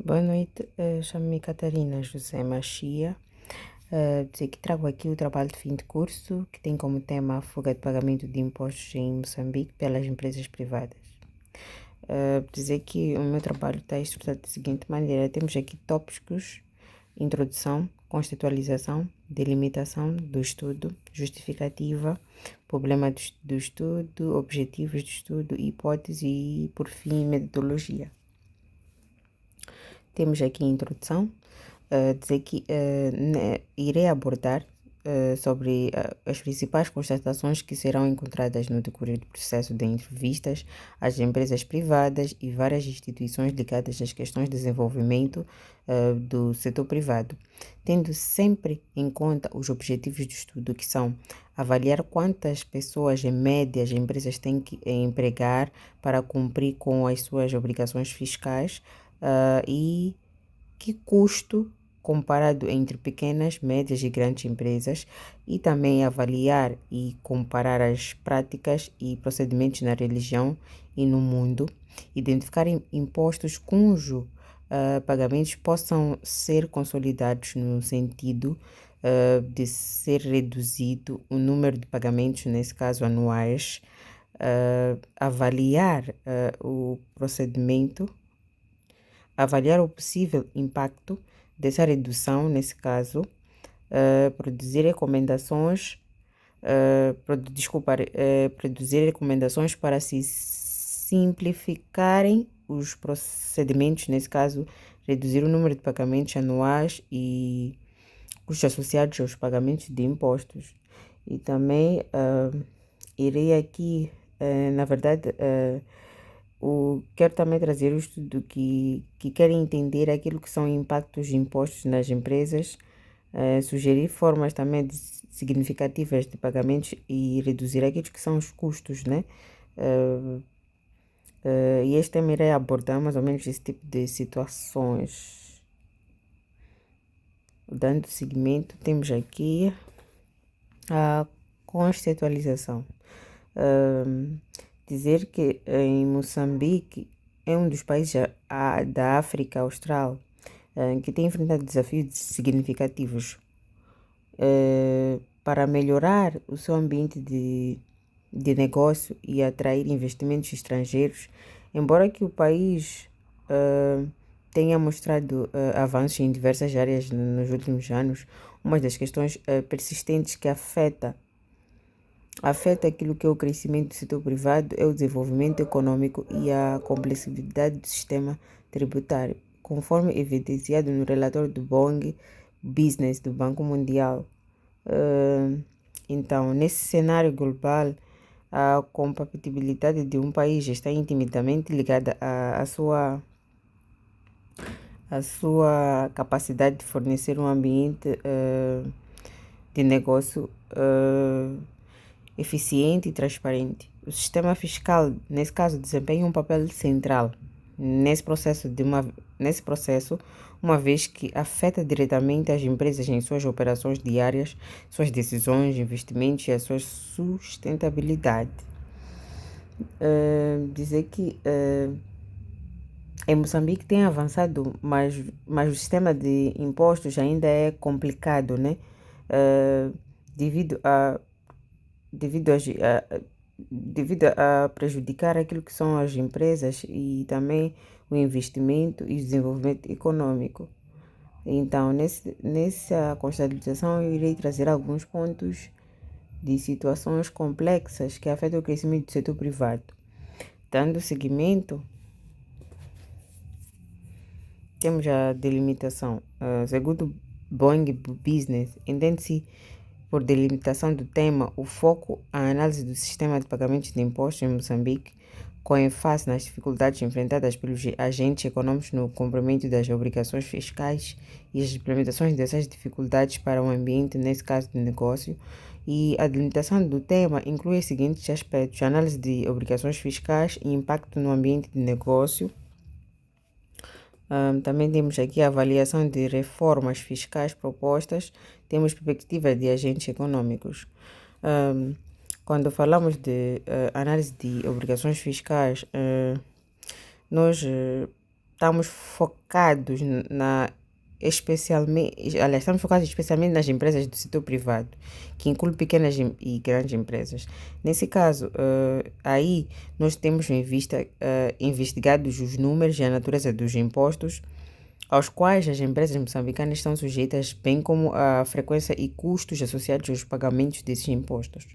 Boa noite, chamo-me Catarina José Machia. Dizer que trago aqui o trabalho de fim de curso, que tem como tema a fuga de pagamento de impostos em Moçambique pelas empresas privadas. Dizer que o meu trabalho está estruturado da seguinte maneira: temos aqui tópicos: introdução, conceitualização, delimitação do estudo, justificativa, problema do estudo, objetivos do estudo, hipótese e, por fim, metodologia. Temos aqui a introdução, dizer que irei abordar sobre as principais constatações que serão encontradas no decorrer do processo de entrevistas às empresas privadas e várias instituições ligadas às questões de desenvolvimento do setor privado, tendo sempre em conta os objetivos do estudo, que são avaliar quantas pessoas em média as empresas têm que empregar para cumprir com as suas obrigações fiscais, e que custo comparado entre pequenas, médias e grandes empresas, e também avaliar e comparar as práticas e procedimentos na religião e no mundo, identificar impostos cujo pagamentos possam ser consolidados no sentido de ser reduzido o número de pagamentos, nesse caso anuais, avaliar o possível impacto dessa redução, nesse caso, produzir recomendações, produzir recomendações para se simplificarem os procedimentos, nesse caso, reduzir o número de pagamentos anuais e custos associados aos pagamentos de impostos. E também irei aqui, na verdade, quero também trazer o estudo que quer entender aquilo que são impactos de impostos nas empresas, sugerir formas também significativas de pagamentos e reduzir aqueles que são os custos, né? E este tema irei abordar mais ou menos esse tipo de situações. Dando seguimento, temos aqui a conceitualização. Dizer que em Moçambique é um dos países da África Austral que tem enfrentado desafios significativos para melhorar o seu ambiente de negócio e atrair investimentos estrangeiros. Embora que o país tenha mostrado avanços em diversas áreas nos últimos anos, uma das questões persistentes que afeta aquilo que é o crescimento do setor privado é o desenvolvimento econômico e a complexidade do sistema tributário, conforme evidenciado no relatório do Bong Business do Banco Mundial. Então, nesse cenário global, a compatibilidade de um país está intimamente ligada à sua capacidade de fornecer um ambiente de negócio eficiente e transparente. O sistema fiscal, nesse caso, desempenha um papel central nesse processo, uma vez que afeta diretamente as empresas em suas operações diárias, suas decisões, investimentos e a sua sustentabilidade. Dizer que em Moçambique tem avançado, mas o sistema de impostos ainda é complicado, né? Devido a devido a, devido a prejudicar aquilo que são as empresas e também o investimento e o desenvolvimento econômico. Então, nessa constatação, eu irei trazer alguns pontos de situações complexas que afetam o crescimento do setor privado. Dando seguimento, temos a delimitação. Segundo Boeing Business, entende-se por delimitação do tema o foco à análise do sistema de pagamentos de impostos em Moçambique, com ênfase nas dificuldades enfrentadas pelos agentes econômicos no cumprimento das obrigações fiscais e as implementações dessas dificuldades para o ambiente, nesse caso de negócio. E a delimitação do tema inclui os seguintes aspectos: análise de obrigações fiscais e impacto no ambiente de negócio. Também temos aqui a avaliação de reformas fiscais propostas, temos perspectiva de agentes econômicos. Quando falamos de análise de obrigações fiscais, nós estamos focados estamos focados especialmente nas empresas do setor privado, que inclui pequenas e grandes empresas. Nesse caso, aí nós temos em vista investigados os números e a natureza dos impostos aos quais as empresas moçambicanas estão sujeitas, bem como a frequência e custos associados aos pagamentos desses impostos.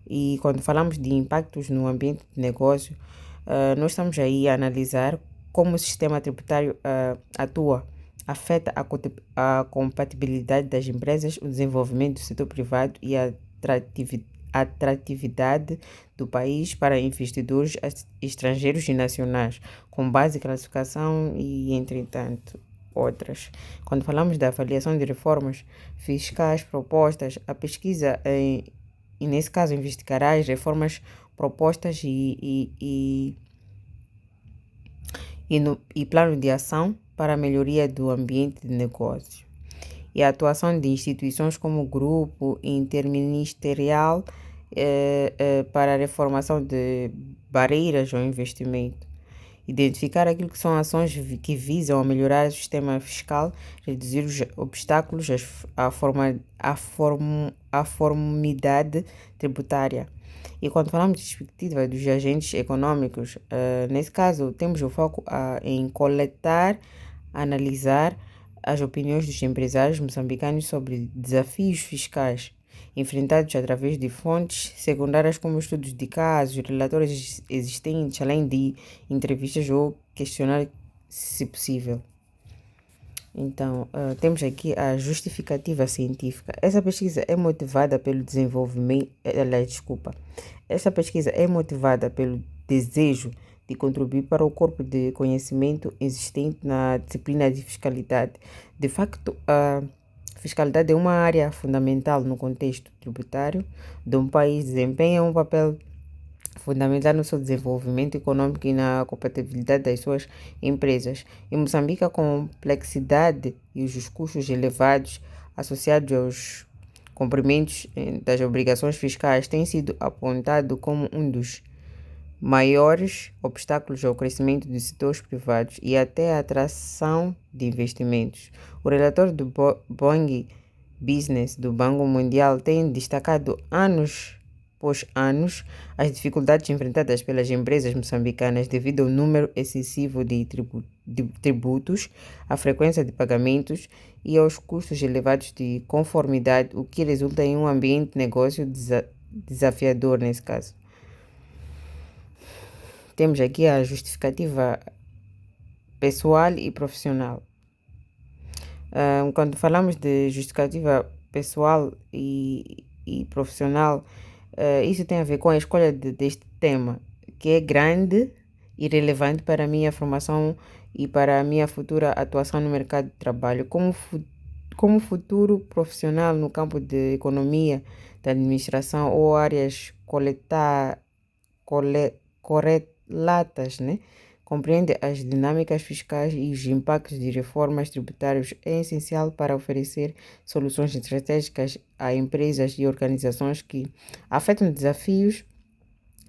E quando falamos de impactos no ambiente de negócio, nós estamos aí a analisar como o sistema tributário atua, afeta a compatibilidade das empresas, o desenvolvimento do setor privado e a atratividade do país para investidores estrangeiros e nacionais, com base em classificação e, entretanto, outras. Quando falamos da avaliação de reformas fiscais propostas, a pesquisa e nesse caso investigará as reformas propostas e plano de ação para a melhoria do ambiente de negócio e a atuação de instituições como o Grupo Interministerial para a reformação de barreiras ao investimento. Identificar aquilo que são ações que visam a melhorar o sistema fiscal, reduzir os obstáculos à formalidade tributária. E quando falamos de perspectiva dos agentes econômicos, nesse caso temos o foco em coletar, analisar as opiniões dos empresários moçambicanos sobre desafios fiscais enfrentados através de fontes secundárias como estudos de casos, relatórios existentes, além de entrevistas ou questionários, se possível. Então, temos aqui a justificativa científica. Essa pesquisa é motivada pelo desenvolvimento, essa pesquisa é motivada pelo desejo de contribuir para o corpo de conhecimento existente na disciplina de fiscalidade. De facto, a fiscalidade é uma área fundamental no contexto tributário de um país, desempenha um papel fundamental no seu desenvolvimento econômico e na compatibilidade das suas empresas. Em Moçambique, a complexidade e os custos elevados associados aos cumprimentos das obrigações fiscais têm sido apontado como um dos maiores obstáculos ao crescimento dos setores privados e até à atração de investimentos. O relatório do Boeing Business do Banco Mundial tem destacado anos após anos as dificuldades enfrentadas pelas empresas moçambicanas devido ao número excessivo de tributos, à frequência de pagamentos e aos custos elevados de conformidade, o que resulta em um ambiente de negócio desafiador nesse caso. Temos aqui a justificativa pessoal e profissional. Quando falamos de justificativa pessoal e profissional, isso tem a ver com a escolha deste tema, que é grande e relevante para a minha formação e para a minha futura atuação no mercado de trabalho. Como futuro profissional no campo de economia, da administração ou áreas correlatas, né? Compreende as dinâmicas fiscais e os impactos de reformas tributárias, é essencial para oferecer soluções estratégicas a empresas e organizações que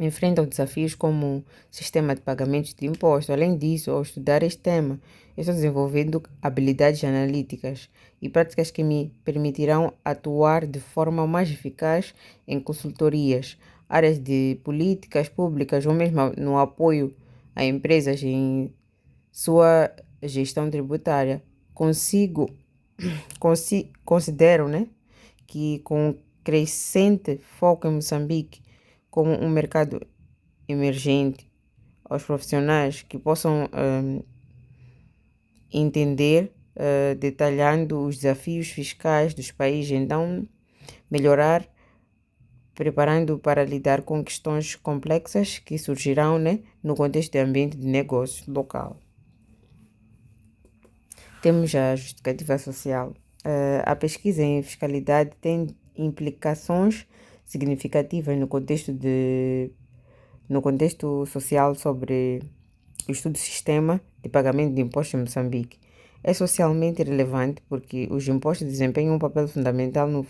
enfrentam desafios como o sistema de pagamentos de impostos. Além disso, ao estudar este tema, eu estou desenvolvendo habilidades analíticas e práticas que me permitirão atuar de forma mais eficaz em consultorias, áreas de políticas públicas ou mesmo no apoio a empresas em sua gestão tributária. Considero, né, que com crescente foco em Moçambique como um mercado emergente, aos profissionais que possam entender, detalhando os desafios fiscais dos países, então melhorar, preparando para lidar com questões complexas que surgirão, né, no contexto de ambiente de negócio local. Temos a justificativa social. A pesquisa em fiscalidade tem implicações significativas no contexto social sobre o estudo do sistema de pagamento de impostos em Moçambique. É socialmente relevante porque os impostos desempenham um papel fundamental no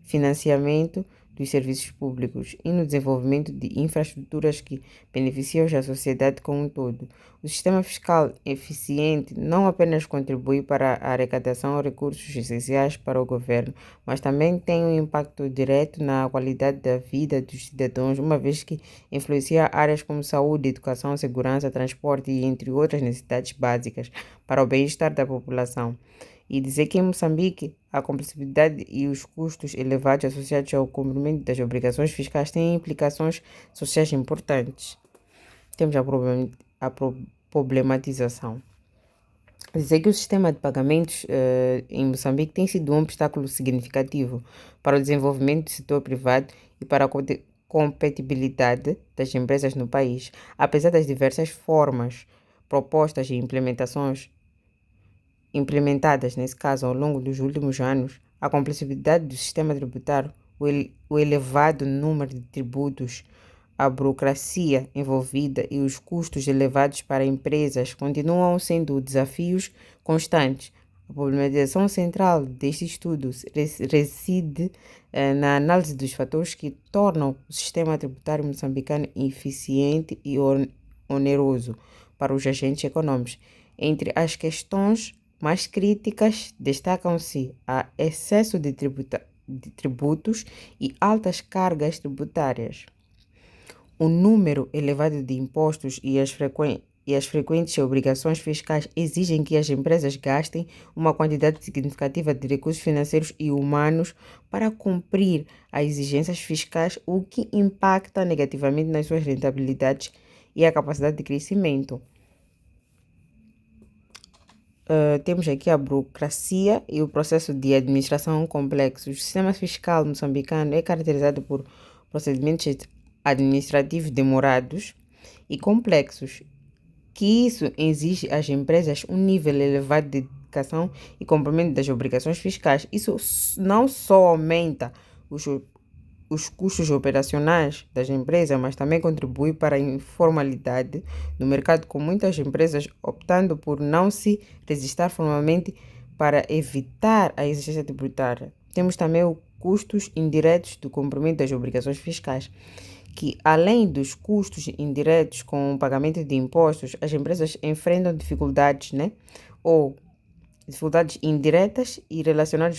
financiamento dos serviços públicos e no desenvolvimento de infraestruturas que beneficiam a sociedade como um todo. O sistema fiscal eficiente não apenas contribui para a arrecadação de recursos essenciais para o governo, mas também tem um impacto direto na qualidade da vida dos cidadãos, uma vez que influencia áreas como saúde, educação, segurança, transporte e entre outras necessidades básicas para o bem-estar da população. E dizer que em Moçambique a complexidade e os custos elevados associados ao cumprimento das obrigações fiscais têm implicações sociais importantes. Temos a problematização. Dizer que o sistema de pagamentos em Moçambique tem sido um obstáculo significativo para o desenvolvimento do setor privado e para a compatibilidade das empresas no país, apesar das diversas formas propostas e implementadas, nesse caso, ao longo dos últimos anos, a complexidade do sistema tributário, o elevado número de tributos, a burocracia envolvida e os custos elevados para empresas continuam sendo desafios constantes. A problematização central deste estudo reside na análise dos fatores que tornam o sistema tributário moçambicano eficiente e oneroso para os agentes econômicos. Entre as questões mais críticas destacam-se a excesso de tributos e altas cargas tributárias. O número elevado de impostos e as frequentes obrigações fiscais exigem que as empresas gastem uma quantidade significativa de recursos financeiros e humanos para cumprir as exigências fiscais, o que impacta negativamente nas suas rentabilidades e a capacidade de crescimento. Temos aqui a burocracia e o processo de administração complexo. O sistema fiscal moçambicano é caracterizado por procedimentos administrativos demorados e complexos, que isso exige às empresas um nível elevado de dedicação e cumprimento das obrigações fiscais. Isso não só aumenta os custos operacionais das empresas, mas também contribui para a informalidade no mercado, com muitas empresas optando por não se registrar formalmente para evitar a exigência tributária. Temos também os custos indiretos do cumprimento das obrigações fiscais, que além dos custos indiretos com o pagamento de impostos, as empresas enfrentam dificuldades, ou dificuldades indiretas e relacionadas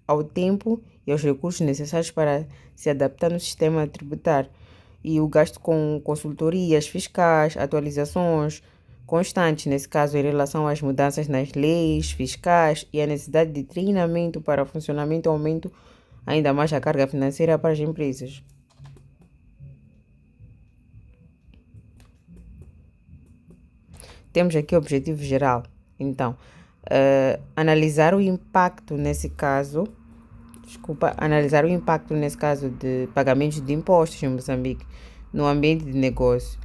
ao tempo e aos recursos necessários para se adaptar no sistema tributário. E o gasto com consultorias fiscais, atualizações constantes, nesse caso em relação às mudanças nas leis fiscais e a necessidade de treinamento para funcionamento, aumento ainda mais a carga financeira para as empresas. Temos aqui o objetivo geral. Então, analisar o impacto nesse caso de pagamentos de impostos em Moçambique no ambiente de negócio,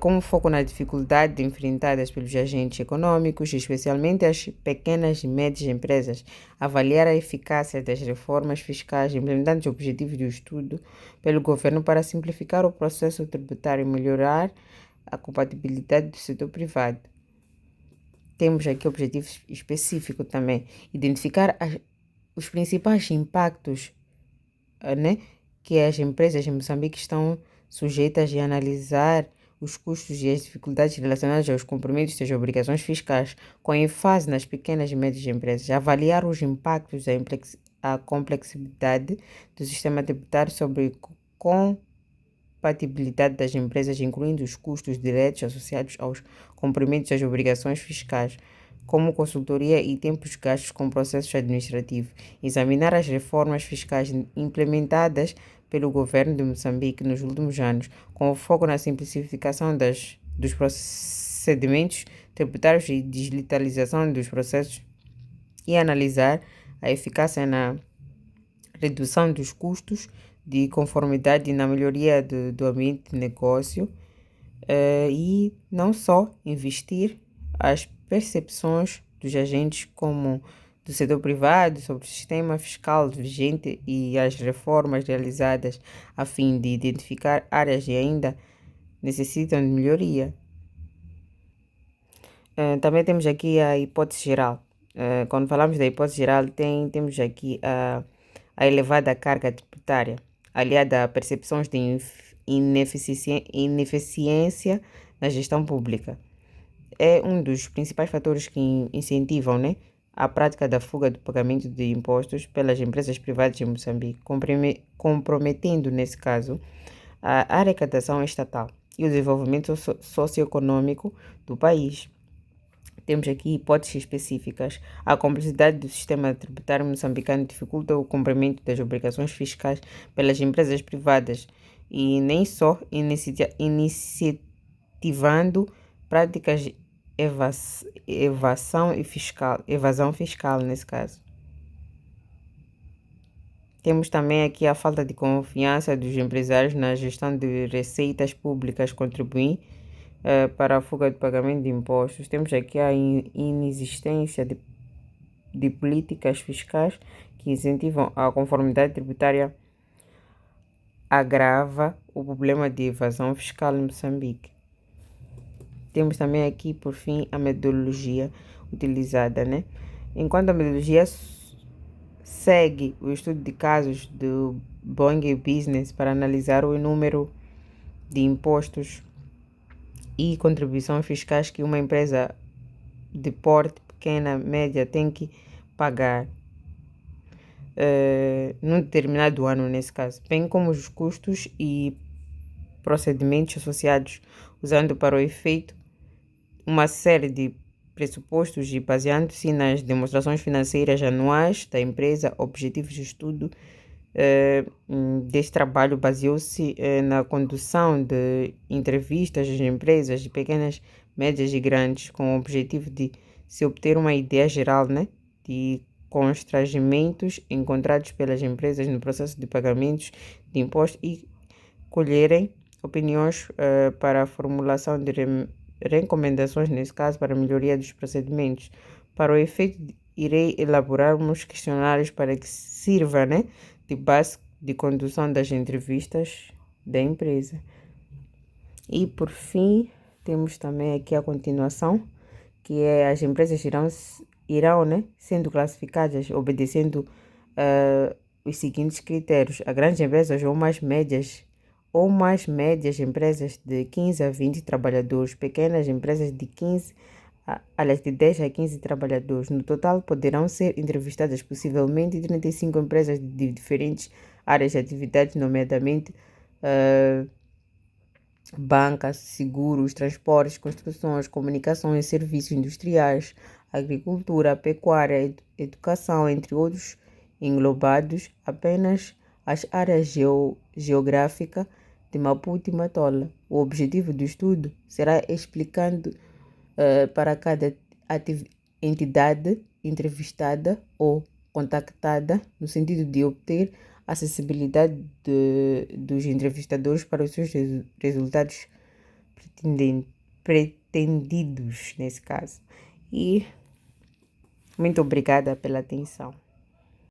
com foco na dificuldade enfrentadas pelos agentes econômicos, especialmente as pequenas e médias empresas, avaliar a eficácia das reformas fiscais, implementando os objetivos do estudo pelo governo para simplificar o processo tributário e melhorar a compatibilidade do setor privado. Temos aqui objetivo específico também, identificar os principais impactos que as empresas em Moçambique estão sujeitas e analisar os custos e as dificuldades relacionadas aos cumprimentos das obrigações fiscais, com ênfase nas pequenas e médias empresas, avaliar os impactos da complexidade do sistema tributário sobre compatibilidade das empresas, incluindo os custos diretos associados aos cumprimentos das obrigações fiscais, como consultoria e tempos gastos com processos administrativos. Examinar as reformas fiscais implementadas pelo governo de Moçambique nos últimos anos, com foco na simplificação dos procedimentos tributários e digitalização dos processos, e analisar a eficácia na redução dos custos de conformidade e na melhoria do ambiente de negócio, e não só investir as percepções dos agentes como do setor privado sobre o sistema fiscal vigente e as reformas realizadas a fim de identificar áreas que ainda necessitam de melhoria. Também temos aqui a hipótese geral. Quando falamos da hipótese geral, temos aqui a elevada carga tributária, aliada a percepções de ineficiência na gestão pública. É um dos principais fatores que incentivam, né, a prática da fuga do pagamento de impostos pelas empresas privadas em Moçambique, comprometendo, nesse caso, a arrecadação estatal e o desenvolvimento socioeconômico do país. Temos aqui hipóteses específicas. A complexidade do sistema tributário moçambicano dificulta o cumprimento das obrigações fiscais pelas empresas privadas e nem só incentivando práticas de evasão fiscal nesse caso. Temos também aqui a falta de confiança dos empresários na gestão de receitas públicas contribuindo para a fuga de pagamento de impostos. Temos aqui a inexistência de políticas fiscais que incentivam a conformidade tributária, agrava o problema de evasão fiscal em Moçambique. Temos também aqui, por fim, a metodologia utilizada, né? Enquanto a metodologia segue o estudo de casos do Boeing Business para analisar o número de impostos e contribuições fiscais que uma empresa de porte pequena, média, tem que pagar num determinado ano, nesse caso, bem como os custos e procedimentos associados, usando para o efeito uma série de pressupostos e baseando-se nas demonstrações financeiras anuais da empresa. Objetivos de estudo deste trabalho baseou-se na condução de entrevistas às empresas de pequenas, médias e grandes, com o objetivo de se obter uma ideia geral, né, de constrangimentos encontrados pelas empresas no processo de pagamentos de impostos e colherem opiniões para a formulação de recomendações, nesse caso, para a melhoria dos procedimentos. Para o efeito, irei elaborar uns questionários para que sirva, né, de base de condução das entrevistas da empresa. E, por fim, temos também aqui a continuação, que é as empresas irão, né, sendo classificadas obedecendo os seguintes critérios: a grandes empresas ou mais médias empresas de 15 a 20 trabalhadores, pequenas empresas de 10 a 15 trabalhadores. No total, poderão ser entrevistadas possivelmente 35 empresas de diferentes áreas de atividade, nomeadamente bancas, seguros, transportes, construções, comunicações, serviços industriais, agricultura, pecuária, educação, entre outros, englobados apenas as áreas geográficas de Maputo e Matola. O objetivo do estudo será explicando para cada entidade entrevistada ou contactada, no sentido de obter acessibilidade dos entrevistadores para os seus resultados pretendidos, nesse caso. E muito obrigada pela atenção.